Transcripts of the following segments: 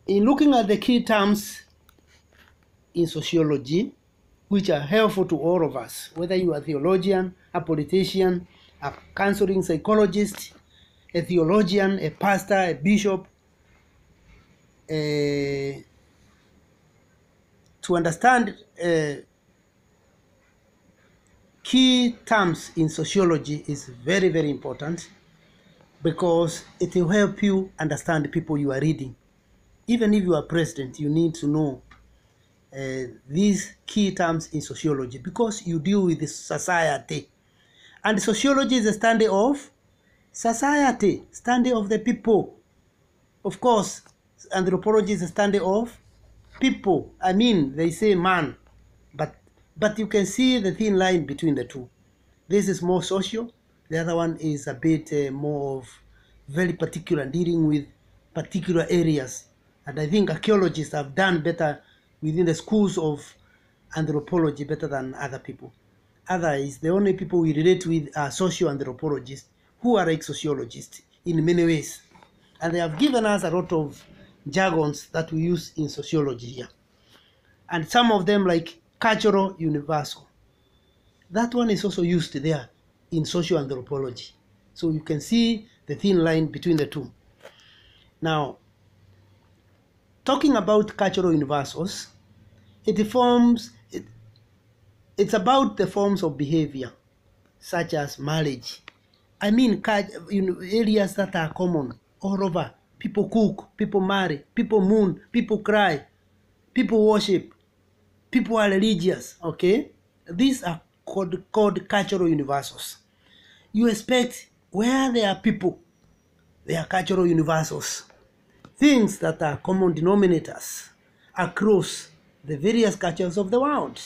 In looking at the key terms in sociology, which are helpful to all of us, whether you are a theologian, a politician, a counseling psychologist, a theologian, a pastor, a bishop, to understand key terms in sociology is very, very important, because it will help you understand the people you are reading. Even if you are president, you need to know these key terms in sociology, because you deal with the society. And sociology is a study of society, study of the people. Of course, anthropology is a study of people. I mean, they say man, but you can see the thin line between the two. This is more social. The other one is a bit more of very particular, dealing with particular areas. And I think archaeologists have done better within the schools of anthropology, better than other people. Otherwise, the only people we relate with are social anthropologists, who are like sociologists in many ways. And they have given us a lot of jargons that we use in sociology here. And some of them, like cultural universal. That one is also used there in social anthropology. So you can see the thin line between the two. Now, talking about cultural universals, it's about the forms of behavior, such as marriage. I mean, areas that are common all over. People cook, people marry, people mourn, people cry, people worship, people are religious, okay? These are called cultural universals. You expect where there are people, there are cultural universals. Things that are common denominators across the various cultures of the world.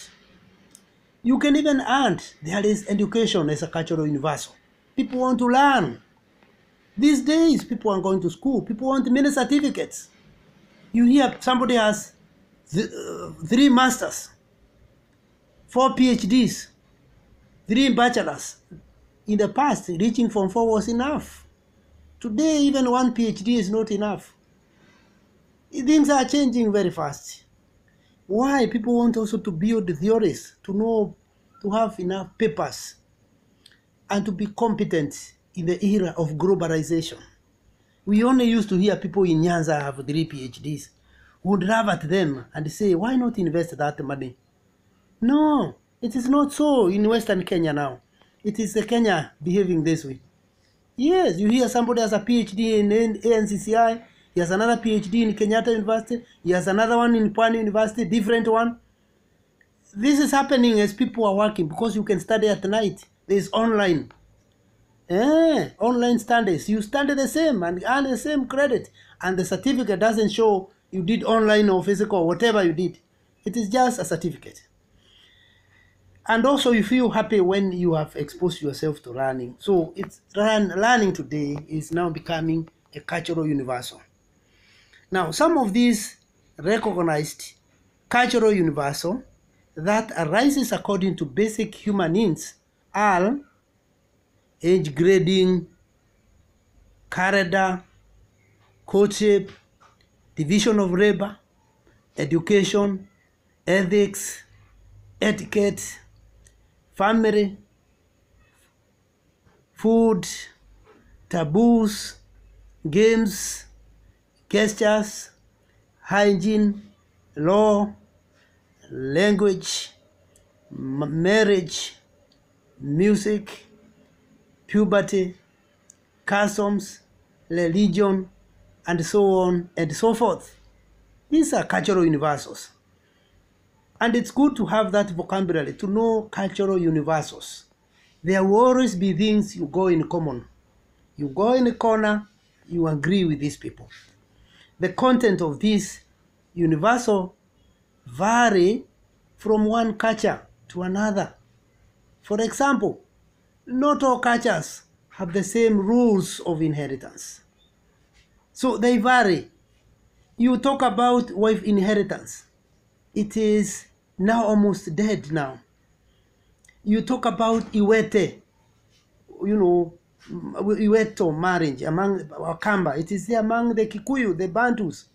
You can even add, there is education as a cultural universal. People want to learn. These days, people are going to school. People want many certificates. You hear somebody has 3 masters, 4 PhDs, 3 bachelors. In the past, reaching from 4 was enough. Today, even 1 PhD is not enough. Things are changing very fast. Why? People want also to build theories, to know, to have enough papers, and to be competent in the era of globalization. We only used to hear people in Nyanza have 3 PhDs. We would laugh at them and say, why not invest that money? No, it is not so in Western Kenya now. It is Kenya behaving this way. Yes, you hear somebody has a PhD in ANCCI, he has another PhD in Kenyatta University, he has another one in Pwani University, different one. This is happening as people are working, because you can study at night. There is online. Online studies. You study the same and earn the same credit, and the certificate doesn't show you did online or physical or whatever you did. It is just a certificate. And also you feel happy when you have exposed yourself to learning. So it's learning today is now becoming a cultural universal. Now, some of these recognized cultural universal that arises according to basic human needs are age grading, career, courtship, division of labor, education, ethics, etiquette, family, food, taboos, games, gestures, hygiene, law, language, marriage, music, puberty, customs, religion, and so on and so forth. These are cultural universals. And it's good to have that vocabulary, to know cultural universals. There will always be things you go in common. You go in a corner, you agree with these people. The content of this universal vary from one culture to another. For example, not all cultures have the same rules of inheritance. So they vary. You talk about wife inheritance. It is now almost dead now. You talk about Iwete, Iweto marriage among Wakamba. It is among the Kikuyu, the Bantus.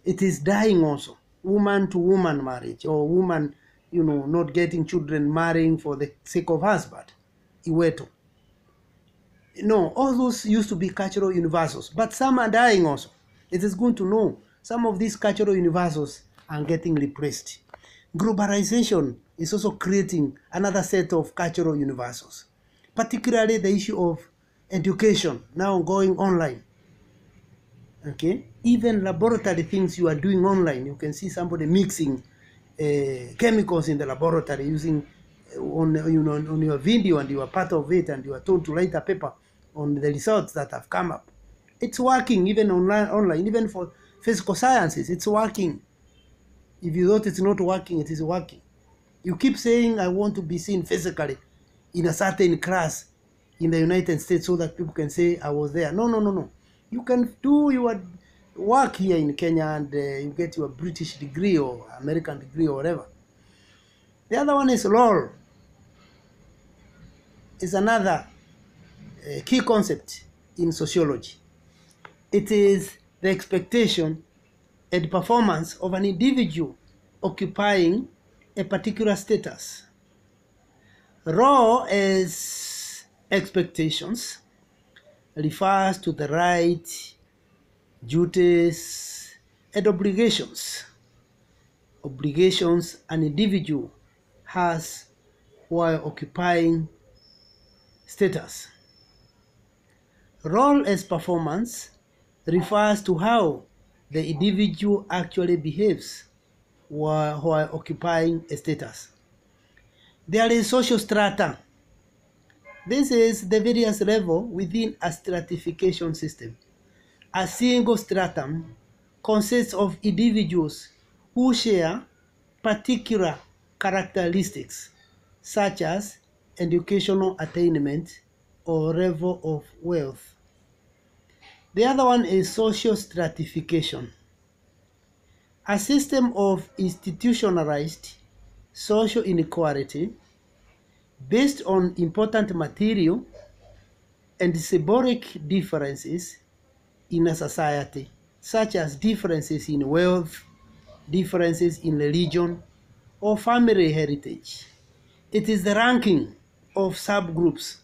It is dying also. Woman to woman marriage, or woman, not getting children, marrying for the sake of husband. Iweto. No, all those used to be cultural universals, but some are dying also. It is good to know some of these cultural universals are getting replaced. Globalization is also creating another set of cultural universals, particularly the issue of education now going online. Okay, even laboratory things you are doing online, you can see somebody mixing chemicals in the laboratory using on your video, and you are part of it, and you are told to write a paper on the results that have come up. It's working even online, even for physical sciences. It's working. If you thought it's not working, it is working. You keep saying, I want to be seen physically in a certain class in the United States so that people can say I was there. No, no, no, no. You can do your work here in Kenya, and you get your British degree or American degree or whatever. The other one is LOL. It's another key concept in sociology. It is the expectation and performance of an individual occupying a particular status. Role as expectations refers to the rights, duties, and obligations an individual has while occupying status. Role as performance refers to how the individual actually behaves while occupying a status. There is social strata. This is the various level within a stratification system. A single stratum consists of individuals who share particular characteristics such as educational attainment or level of wealth. The other one is social stratification. A system of institutionalized social inequality based on important material and symbolic differences in a society, such as differences in wealth, differences in religion, or family heritage. It is the ranking of subgroups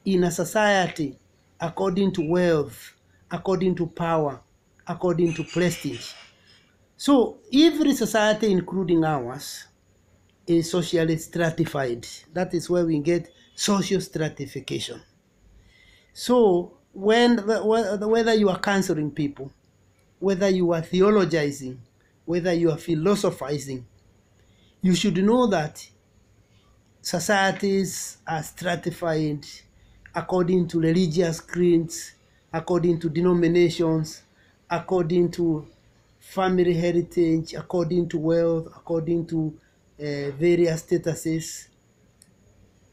in a society according to wealth, according to power, according to prestige. So every society, including ours, is socially stratified. That is where we get social stratification. So whether you are counseling people, whether you are theologizing, whether you are philosophizing, you should know that societies are stratified according to religious creeds, according to denominations, according to family heritage, according to wealth, according to various statuses.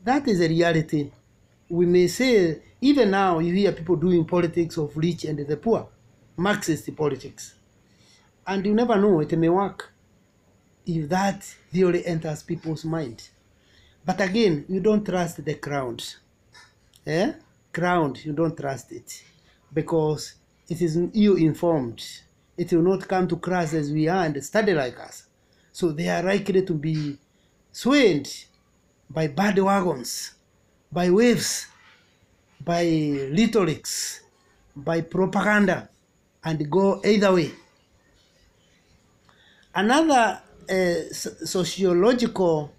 That is a reality. We may say, even now you hear people doing politics of rich and the poor, Marxist politics. And you never know, it may work if that theory enters people's mind. But again, you don't trust the ground. Ground, you don't trust it because it is ill-informed. It will not come to class as we are and study like us. So they are likely to be swayed by bad wagons, by waves, by rhetorics, by propaganda, and go either way. Another sociological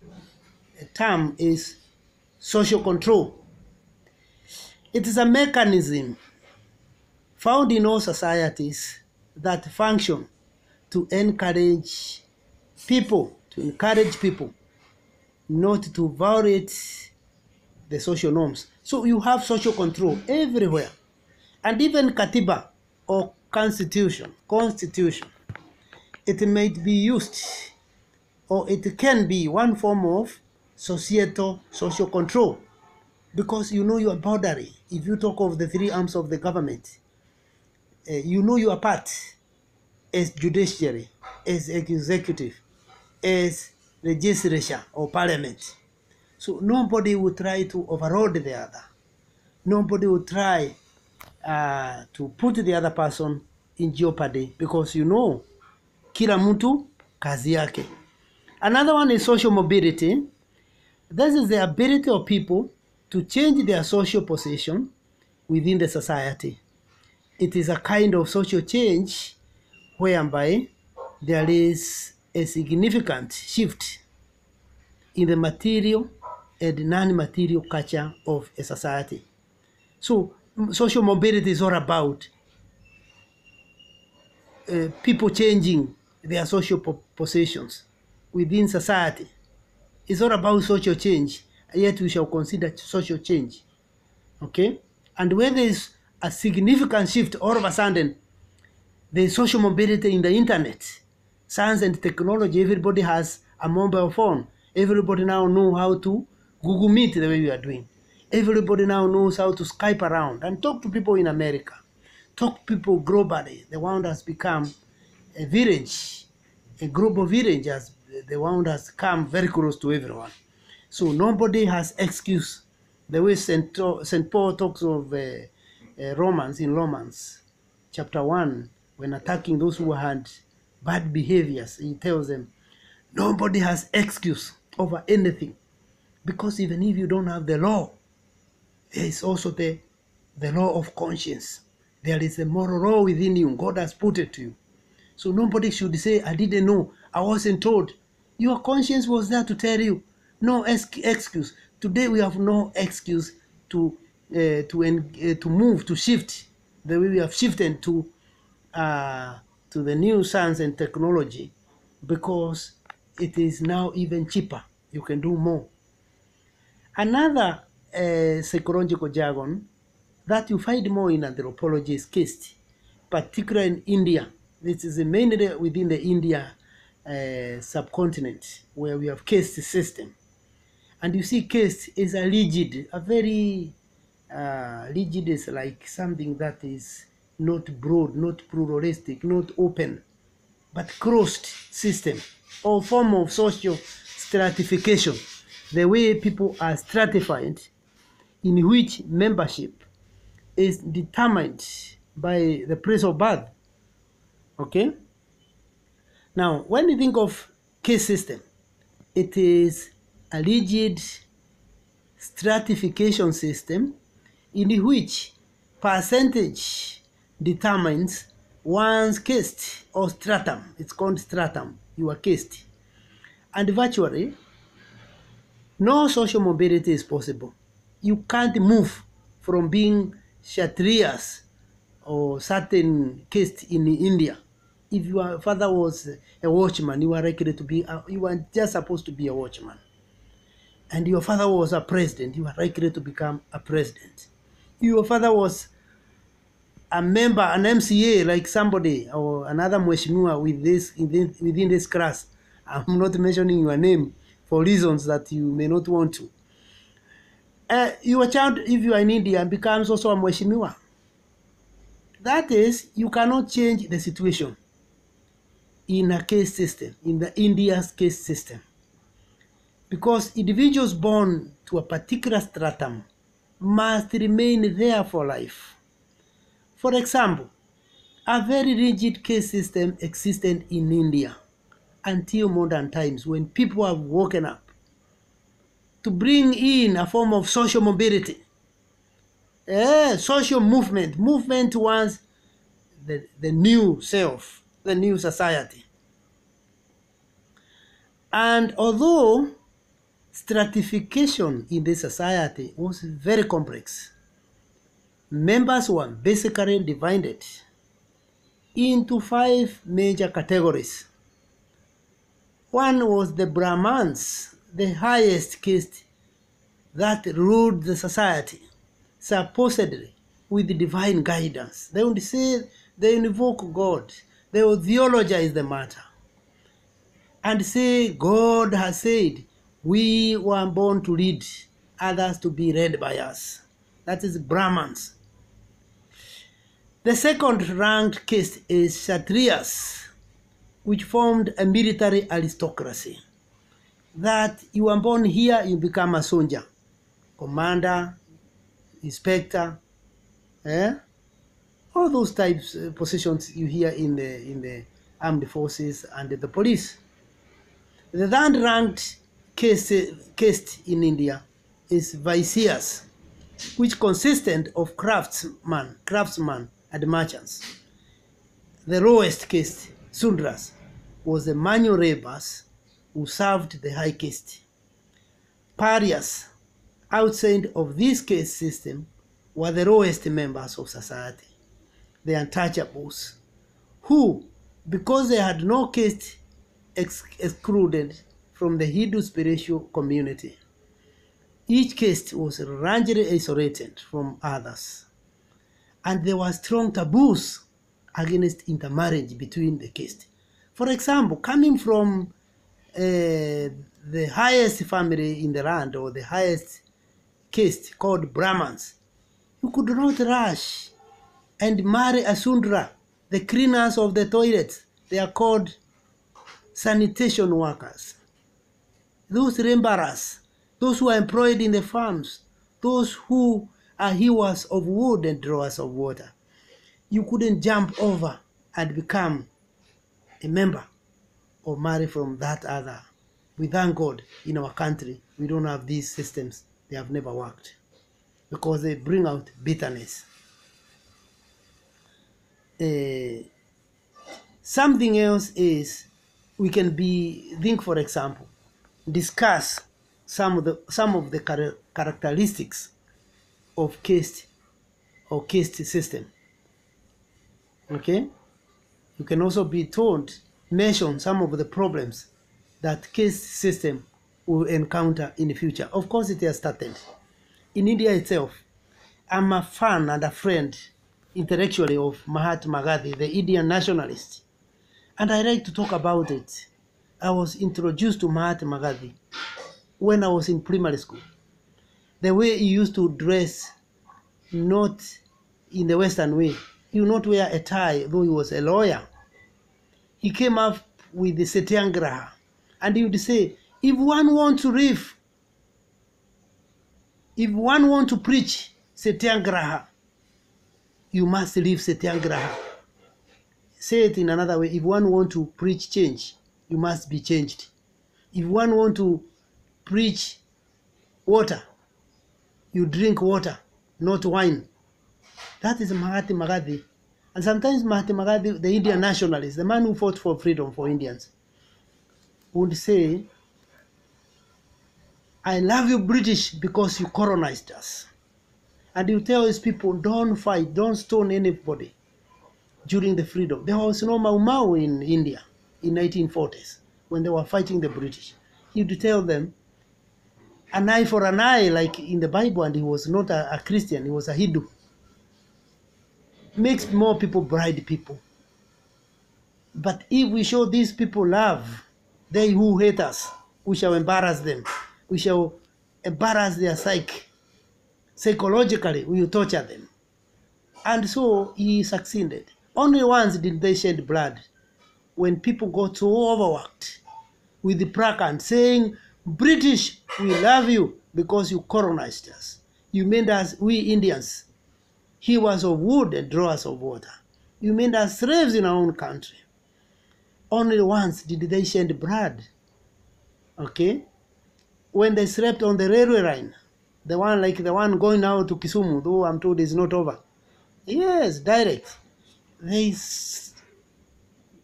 term is social control. It is a mechanism found in all societies that function to encourage people not to violate the social norms. So you have social control everywhere. And even Katiba or constitution, it might be used, or it can be one form of societal social control, because you know your boundary. If you talk of the three arms of the government, you know your part as judiciary, as executive, as legislature or parliament. So nobody will try to override the other. Nobody will try to put the other person in jeopardy, because you know kila mtu kazi yake. Another one is social mobility. This is the ability of people to change their social position within the society. It is a kind of social change whereby there is a significant shift in the material and non-material culture of a society. So social mobility is all about people changing their social positions within society. It's all about social change, yet we shall consider social change. Okay? And when there is a significant shift, all of a sudden, there is social mobility in the internet, science and technology. Everybody has a mobile phone. Everybody now knows how to Google Meet the way we are doing. Everybody now knows how to Skype around and talk to people in America, talk to people globally. The world has become a village, a global village, as the world has come very close to everyone. So nobody has excuse. The way St. Paul talks of Romans, in Romans chapter 1, when attacking those who had bad behaviors, he tells them, nobody has excuse over anything. Because even if you don't have the law, there is also the law of conscience. There is a moral law within you. God has put it to you. So nobody should say, I didn't know, I wasn't told. Your conscience was there to tell you. No excuse. Today we have no excuse to move, to shift the way we have shifted to the new science and technology, because it is now even cheaper. You can do more. Another psychological jargon that you find more in anthropology is caste, particularly in India. This is mainly within the India subcontinent, where we have caste system. And you see caste is a rigid, a very rigid is like something that is not broad, not pluralistic, not open, but closed system or form of social stratification. The way people are stratified, in which membership is determined by the place of birth. Okay? Now, when you think of caste system, it is a rigid stratification system in which percentage determines one's caste or stratum. It's called stratum, your caste. And virtually, no social mobility is possible. You can't move from being Kshatriyas or certain caste in India. If your father was a watchman, you are likely to be, you are just supposed to be a watchman. And your father was a president, you are likely to become a president. Your father was a member, an MCA, like somebody or another Mweshimiwa with this within this class. I'm not mentioning your name for reasons that you may not want to. Your child, if you are in India, becomes also a Mweshimiwa. That is, you cannot change the situation in a caste system, in the India's caste system. Because individuals born to a particular stratum must remain there for life. For example, a very rigid caste system existed in India until modern times, when people have woken up to bring in a form of social mobility, social movement towards the new self, the new society. And although stratification in this society was very complex, members were basically divided into 5 major categories. One was the Brahmins, the highest caste that ruled the society, supposedly with divine guidance. They would say, they invoke God, they would theologize the matter, and say, God has said, we were born to lead, others to be led by us. That is Brahmins. The second ranked caste is Kshatriyas, which formed a military aristocracy. That you are born here, you become a soldier, commander, inspector, all those types of positions you hear in the armed forces and the police. The third-ranked caste in India is Vaisyas, which consisted of craftsmen and merchants. The lowest caste, Sudras, was the manual laborers who served the high caste. Parias, outside of this caste system, were the lowest members of society, the untouchables, who, because they had no caste, excluded from the Hindu spiritual community. Each caste was largely isolated from others, and there were strong taboos against intermarriage between the caste. For example, coming from the highest family in the land, or the highest caste called Brahmins, you could not rush and marry a Sudra, the cleaners of the toilets. They are called sanitation workers. Those laborers, those who are employed in the farms, those who are hewers of wood and drawers of water. You couldn't jump over and become a member or marry from that other. We thank God in our country, we don't have these systems. They have never worked because they bring out bitterness. Something else is we can think, for example, discuss some of the characteristics of caste or caste system. Okay, you can also be told, mention some of the problems that caste system will encounter in the future. Of course, it has started. In India itself, I'm a fan and a friend intellectually of Mahatma Gandhi, the Indian nationalist, and I like to talk about it. I was introduced to Mahatma Gandhi when I was in primary school. The way he used to dress, not in the Western way. He would not wear a tie, though he was a lawyer. He came up with the Satyagraha, and he would say, if one wants to live, if one wants to preach Satyagraha, you must live Satyagraha. Say it in another way, if one wants to preach change, you must be changed. If one wants to preach water, you drink water, not wine. That is Mahatma Gandhi. And sometimes Mahatma Gandhi, the Indian nationalist, the man who fought for freedom for Indians, would say, I love you British because you colonized us. And you tell his people, don't fight, don't stone anybody during the freedom. There was no Mau Mau in India in 1940s when they were fighting the British. He would tell them, an eye for an eye, like in the Bible, and he was not a Christian, he was a Hindu. Makes more people bride people. But if we show these people love, they who hate us, we shall embarrass them. We shall embarrass their psyche. Psychologically, we will torture them. And so he succeeded. Only once did they shed blood, when people got so overworked with the placard saying, British, we love you because you colonized us. You made us, we Indians, hewers of wood and drawers of water. You made us slaves in our own country. Only once did they shed blood. Okay? When they slept on the railway line, the one going now to Kisumu, though I'm told it's not over. Yes, direct. They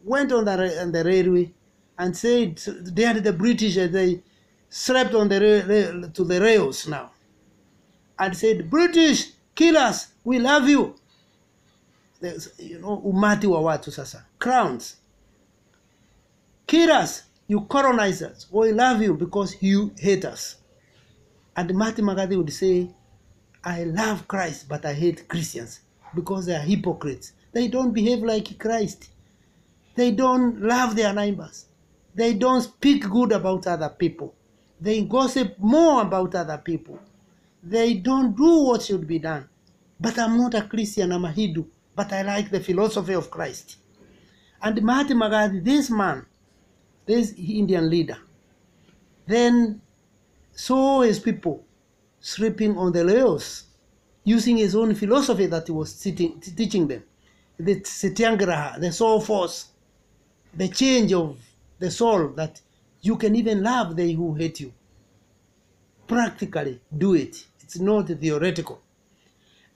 went on the railway and said they had the British, they slept on to the rails now and said, British, kill us, we love you. Umati wa watu sasa, crowns. Kill us, you colonize us, we love you because you hate us. And Mahatma Gandhi would say, I love Christ, but I hate Christians because they are hypocrites. They don't behave like Christ. They don't love their neighbors. They don't speak good about other people. They gossip more about other people. They don't do what should be done. But I'm not a Christian, I'm a Hindu, but I like the philosophy of Christ. And Mahatma Gandhi, this man, this Indian leader, then saw his people sleeping on the rails, using his own philosophy that he was teaching them. The Satyagraha, the soul force. the change of the soul, that you can even love they who hate you. Practically do it. It's not theoretical.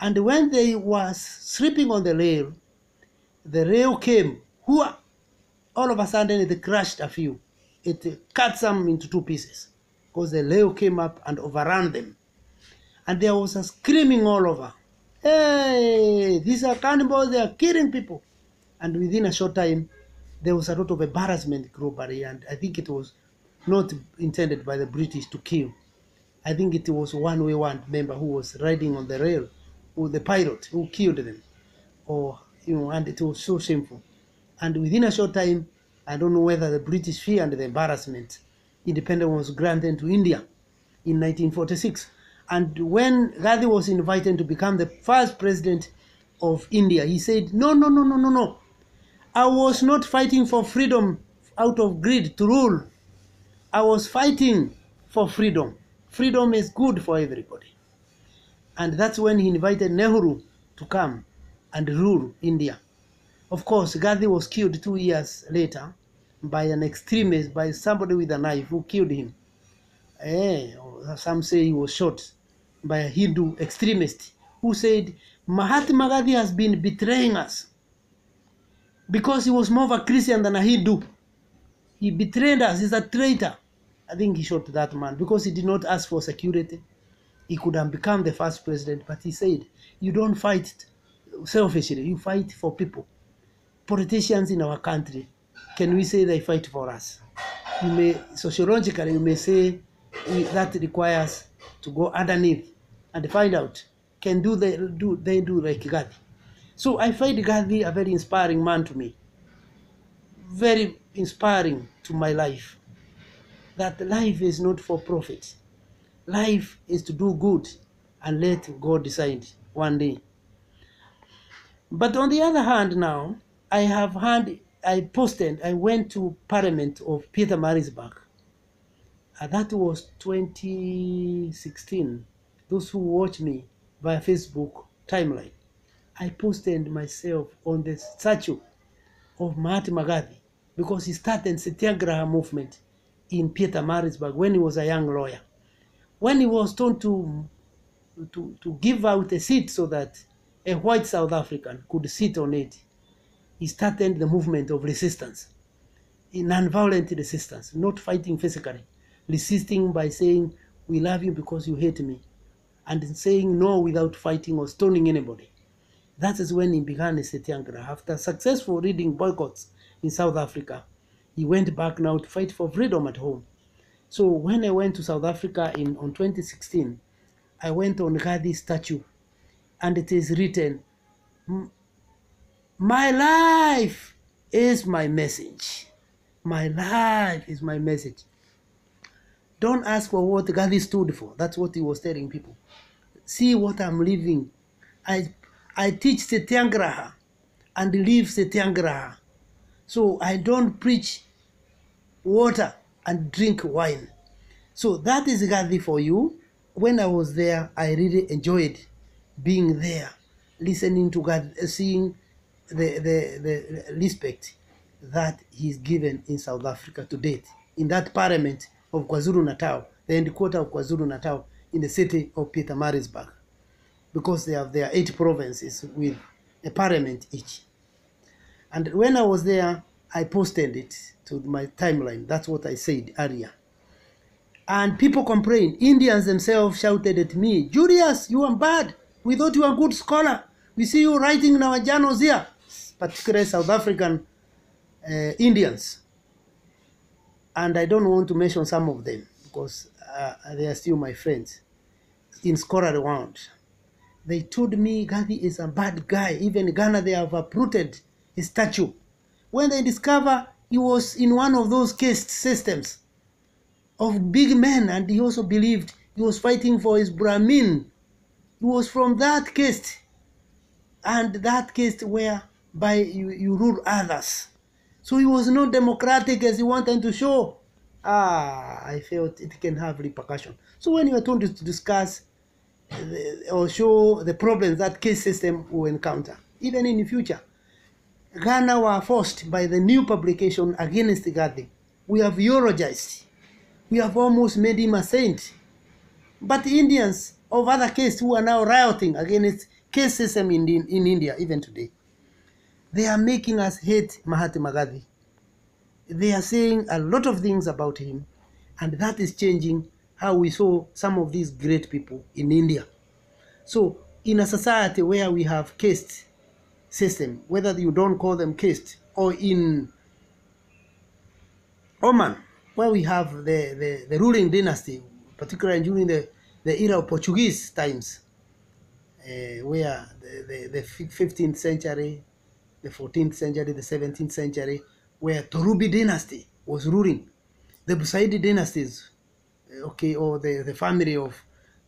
And when they was sleeping on the rail came, all of a sudden it crushed a few. It cut some into two pieces because the rail came up and overran them. And there was a screaming all over. Hey, these are cannibals, they are killing people. And within a short time, there was a lot of embarrassment globally, and I think it was not intended by the British to kill. I think it was one member who was riding on the rail, or the pilot who killed them. And it was so shameful. And within a short time, I don't know whether the British feared the embarrassment, independence was granted to India in 1946. And when Gandhi was invited to become the first president of India, he said, no, no, no, no, no, no. I was not fighting for freedom out of greed to rule. I was fighting for freedom. Freedom is good for everybody. And that's when he invited Nehru to come and rule India. Of course, Gandhi was killed 2 years later by an extremist, by somebody with a knife who killed him. Some say he was shot by a Hindu extremist who said, Mahatma Gandhi has been betraying us because he was more of a Christian than a Hindu. He betrayed us, he's a traitor. I think he shot that man because he did not ask for security. He could have become the first president, but he said, you don't fight selfishly, you fight for people. Politicians in our country, can we say they fight for us? You may, sociologically, you may say that requires to go underneath and find out, can they do like Gandhi? So I find Gandhi a very inspiring man to me, very inspiring to my life, that life is not for profit. Life is to do good and let God decide one day. But on the other hand now, I went to Parliament of Pietermaritzburg. That was 2016. Those who watch me via Facebook timeline, I posted myself on the statue of Mahatma Gandhi because he started Satyagraha movement in Pietermaritzburg when he was a young lawyer. When he was told to give out a seat so that a white South African could sit on it, he started the movement of resistance, non-violent resistance, not fighting physically, resisting by saying, we love you because you hate me, and saying no without fighting or stoning anybody. That is when he began a Satyagraha. After successful reading boycotts in South Africa, he went back now to fight for freedom at home. So when I went to South Africa on 2016, I went on Gandhi's statue, and it is written, my life is my message. My life is my message. Don't ask for what Gandhi stood for. That's what he was telling people. See what I'm living. I teach Satyagraha and live Satyagraha. So I don't preach water and drink wine. So that is Gandhi for you. When I was there, I really enjoyed being there, listening to God, seeing the respect that he's given in South Africa to date, in that parliament of KwaZulu-Natal, the headquarters of KwaZulu-Natal in the city of Pietermaritzburg, because they have their 8 provinces with a parliament each. And when I was there, I posted it to my timeline. That's what I said earlier. And people complained. Indians themselves shouted at me, Julius, you are bad. We thought you were a good scholar. We see you writing in our journals here, particularly South African Indians. And I don't want to mention some of them because they are still my friends in scholarly world. They told me Gandhi is a bad guy. Even Ghana, they have uprooted his statue. When they discover he was in one of those caste systems of big men, and he also believed he was fighting for his Brahmin. He was from that caste, and that caste whereby you rule others. So he was not democratic as he wanted to show. I felt it can have repercussion. So when you are told to discuss or show the problems that caste system will encounter, even in the future, Ghana were forced by the new publication against Gandhi. We have eulogized. We have almost made him a saint. But Indians of other castes who are now rioting against caste system in India, even today, they are making us hate Mahatma Gandhi. They are saying a lot of things about him, and that is changing how we saw some of these great people in India. So in a society where we have caste system, whether you don't call them caste, or in Oman, where we have the ruling dynasty, particularly during the era of Portuguese times, where the 15th century, the 14th century, the 17th century, where Torubi dynasty was ruling. The Busaidi dynasties, okay, or the family of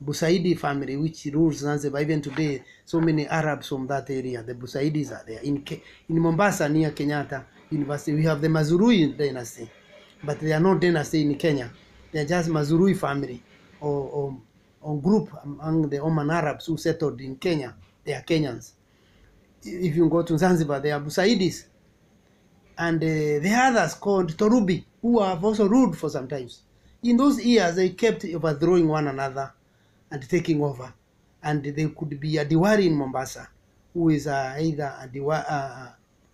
Busaidi family, which rules Zanzibar even today. So many Arabs from that area, the Busaidis are there. In Mombasa, near Kenyatta University, we have the Mazurui dynasty, but they are not dynasty in Kenya. They are just Mazurui family or group among the Oman Arabs who settled in Kenya. They are Kenyans. If you go to Zanzibar, they are Busaidis. And the others called Torubi, who have also ruled for some times. In those years, they kept overthrowing one another and taking over. And there could be a Diwari in Mombasa, who is either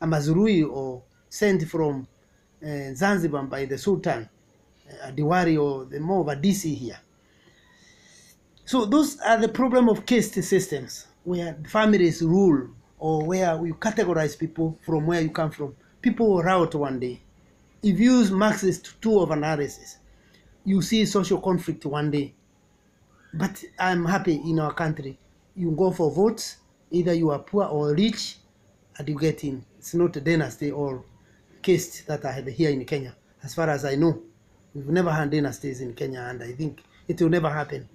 a Mazurui or sent from Zanzibar by the Sultan, a Diwari or more of a DC here. So those are the problem of caste systems, where families rule, or where we categorize people from where you come from. People will rout one day. If you use Marxist tool of analysis, you see social conflict one day. But I'm happy in our country. You go for votes, either you are poor or rich, and you get in. It's not a dynasty or caste that I have here in Kenya. As far as I know, we've never had dynasties in Kenya, and I think it will never happen.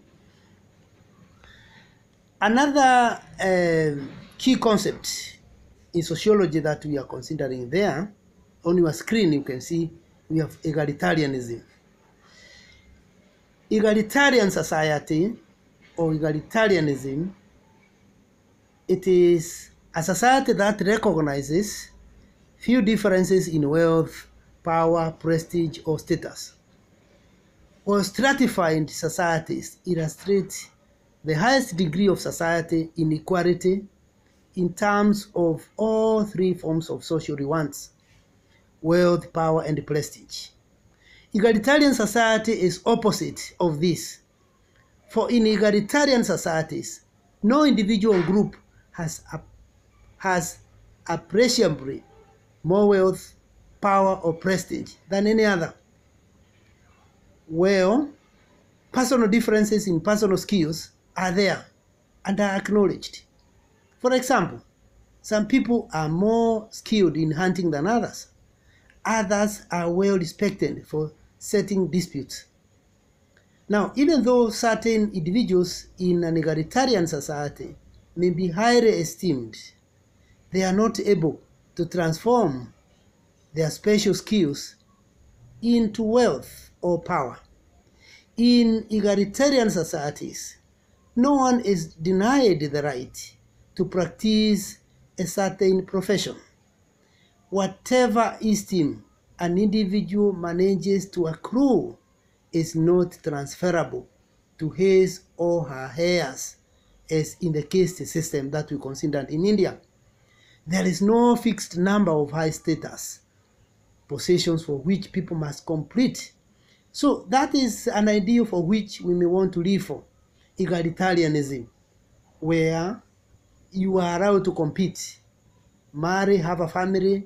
Another key concept in sociology that we are considering there, on your screen you can see we have egalitarianism. Egalitarian society or egalitarianism, it is a society that recognizes few differences in wealth, power, prestige, or status. While stratified societies illustrate the highest degree of society inequality in terms of all three forms of social rewards: wealth, power, and prestige. Egalitarian society is opposite of this. For in egalitarian societies, no individual group has appreciably more wealth, power, or prestige than any other. Well, personal differences in personal skills are there and are acknowledged. For example, some people are more skilled in hunting than others. Others are well respected for settling disputes. Now, even though certain individuals in an egalitarian society may be highly esteemed, they are not able to transform their special skills into wealth or power. In egalitarian societies, no one is denied the right to practice a certain profession. Whatever esteem an individual manages to accrue is not transferable to his or her heirs, as in the caste system that we considered in India. There is no fixed number of high status positions for which people must complete. So that is an idea for which we may want to live for, egalitarianism, where you are allowed to compete, marry, have a family,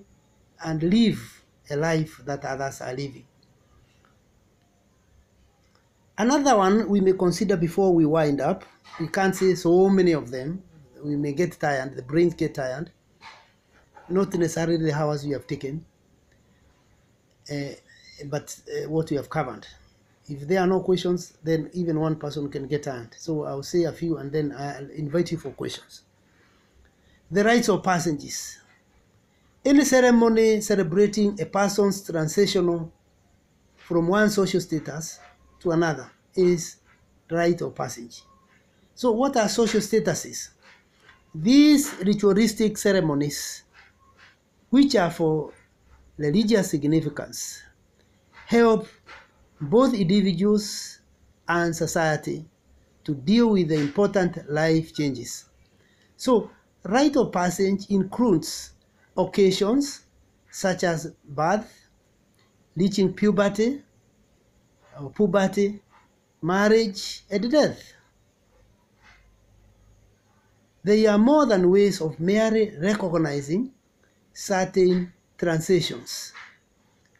and live a life that others are living. Another one we may consider before we wind up. We can't say so many of them. We may get tired, the brains get tired. Not necessarily the hours we have taken, but what we have covered. If there are no questions, then even one person can get tired. So I'll say a few and then I'll invite you for questions. The rights of passengers. Any ceremony celebrating a person's transitional from one social status to another is rite of passage. So what are social statuses? These ritualistic ceremonies which are for religious significance, help both individuals and society to deal with the important life changes. So, rite of passage includes occasions such as birth, reaching puberty, marriage, and death. They are more than ways of merely recognizing certain transitions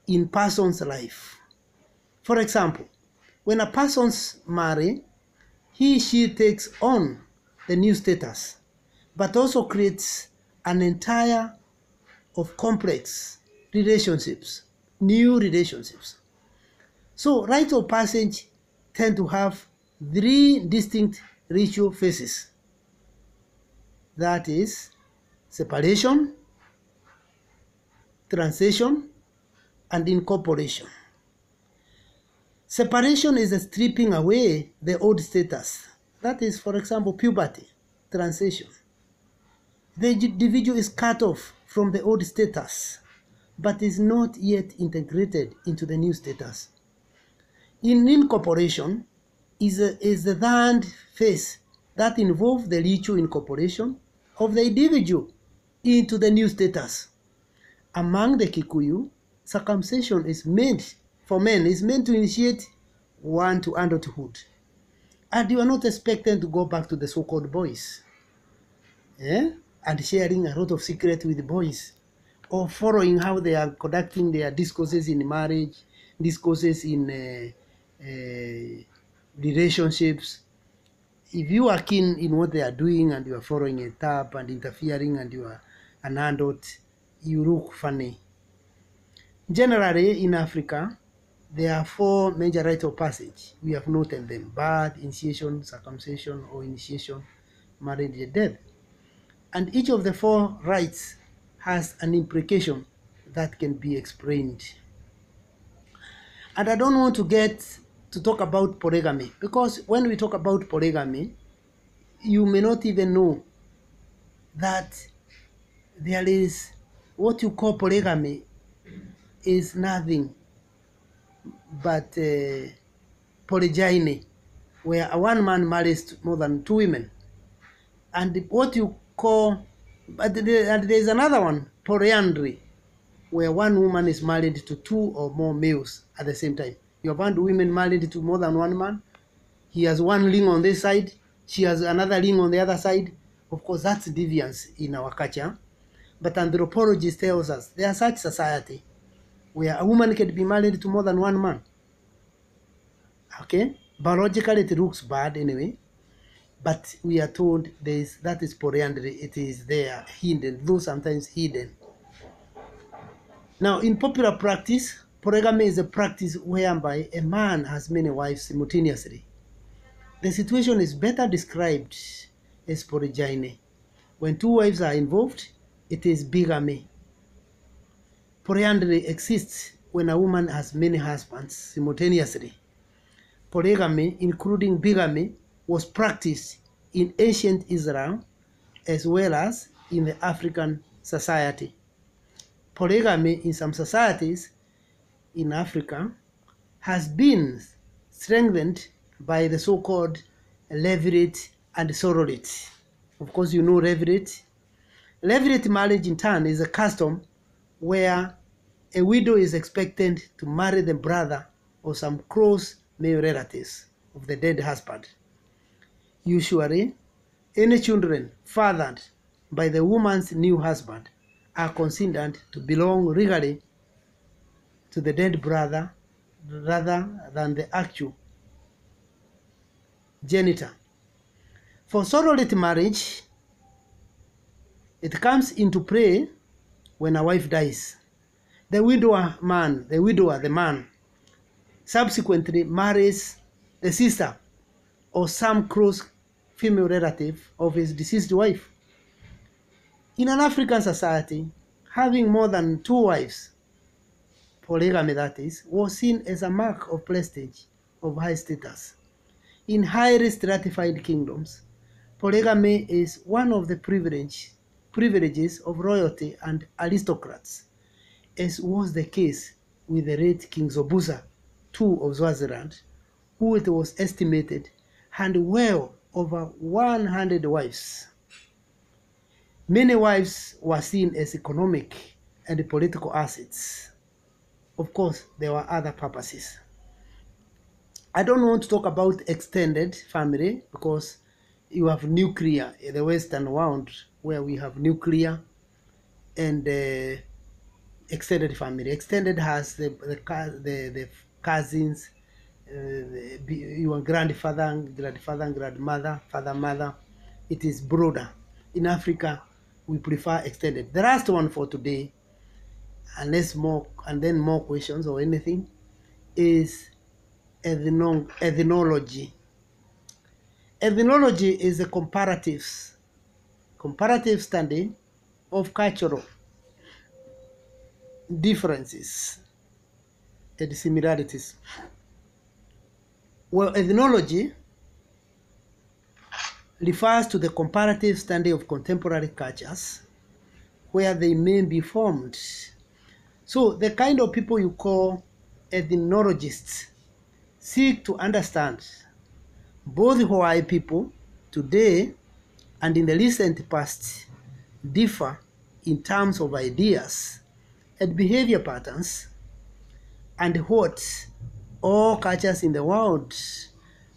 in person's life. For example, when a person's marry, she takes on the new status, but also creates an entire of complex relationships, new relationships. So rite of passage tend to have three distinct ritual phases. That is separation, transition, and incorporation. Separation is the stripping away the old status. That is, for example, puberty, transition. The individual is cut off from the old status, but is not yet integrated into the new status. In incorporation is the third phase that involves the ritual incorporation of the individual into the new status. Among the Kikuyu, circumcision is meant for men is meant to initiate one to adulthood. And you are not expected to go back to the so-called boys. And sharing a lot of secrets with boys, or following how they are conducting their discourses in marriage, discourses in relationships. If you are keen in what they are doing and you are following it up and interfering and you are an adult, you look funny. Generally, in Africa, there are four major rites of passage. We have noted them: birth, initiation, circumcision, or initiation, marriage, and death. And each of the four rites has an implication that can be explained. And I don't want to get to talk about polygamy, because when we talk about polygamy, you may not even know that there is what you call polygamy is nothing but polygyny, where one man marries more than two women. And what you call, and there's another one, polyandry, where one woman is married to two or more males at the same time. You have one woman married to more than one man. He has one ring on this side, she has another ring on the other side. Of course, that's deviance in our culture. But anthropology tells us there are such society where a woman can be married to more than one man. Okay? Biologically, it looks bad anyway. But we are told that is polyandry. It is there, hidden, though sometimes hidden. Now, in popular practice, polygamy is a practice whereby a man has many wives simultaneously. The situation is better described as polygyny. When two wives are involved, it is bigamy. Polyandry exists when a woman has many husbands simultaneously. Polygamy, including bigamy, was practiced in ancient Israel as well as in the African society. Polygamy in some societies in Africa has been strengthened by the so-called levirate and sororate. Of course, you know levirate. Levirate marriage in turn is a custom where a widow is expected to marry the brother or some close male relatives of the dead husband. Usually, any children fathered by the woman's new husband are considered to belong legally to the dead brother rather than the actual genitor. For sororate marriage, it comes into play when a wife dies. The widower, the man, subsequently marries the sister or some close female relative of his deceased wife. In an African society, having more than two wives, polygamy that is, was seen as a mark of prestige, of high status. In highly stratified kingdoms, polygamy is one of the privileged privileges of royalty and aristocrats, as was the case with the late King Zobuza II of Swaziland, who it was estimated had well over 100 wives. Many wives were seen as economic and political assets. Of course, there were other purposes. I don't want to talk about extended family because you have nuclear in the Western world where we have nuclear and extended family. Extended has the cousins, your grandfather, grandmother, father, mother. It is broader. In Africa, we prefer extended. The last one for today, unless more and then more questions or anything, is ethnology. Ethnology is a comparative study of cultural differences and similarities. Well, ethnology refers to the comparative study of contemporary cultures where they may be formed. So the kind of people you call ethnologists seek to understand both why people today and in the recent past differ in terms of ideas and behavior patterns, and what all cultures in the world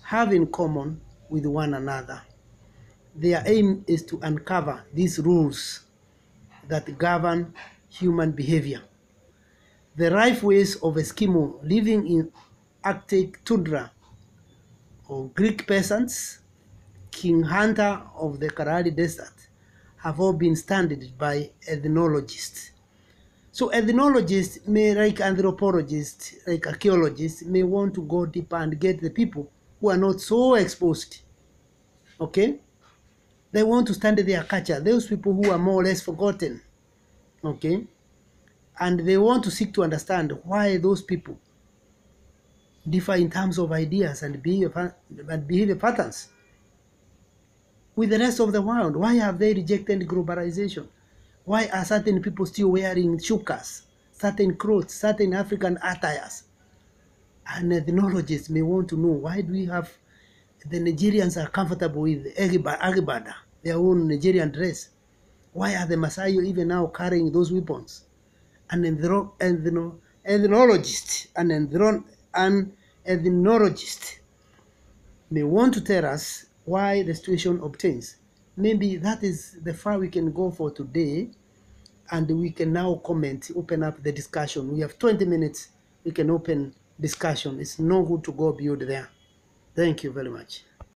have in common with one another. Their aim is to uncover these rules that govern human behavior. The life ways of Eskimo living in Arctic tundra, or Greek peasants, King Hunter of the Kalahari Desert, have all been studied by ethnologists. So ethnologists may, like anthropologists, like archaeologists, may want to go deeper and get the people who are not so exposed. Okay? They want to study their culture, those people who are more or less forgotten. Okay? And they want to seek to understand why those people differ in terms of ideas and behavior patterns with the rest of the world. Why have they rejected globalization? Why are certain people still wearing shukas, certain clothes, certain African attires? And ethnologists may want to know, why do we have the Nigerians are comfortable with agbada, their own Nigerian dress? Why are the Maasai even now carrying those weapons? An ethnologist may want to tell us why the situation obtains. Maybe that is the far we can go for today, and we can now open up the discussion. We have 20 minutes, we can open discussion. It's no good to go beyond there. Thank you very much.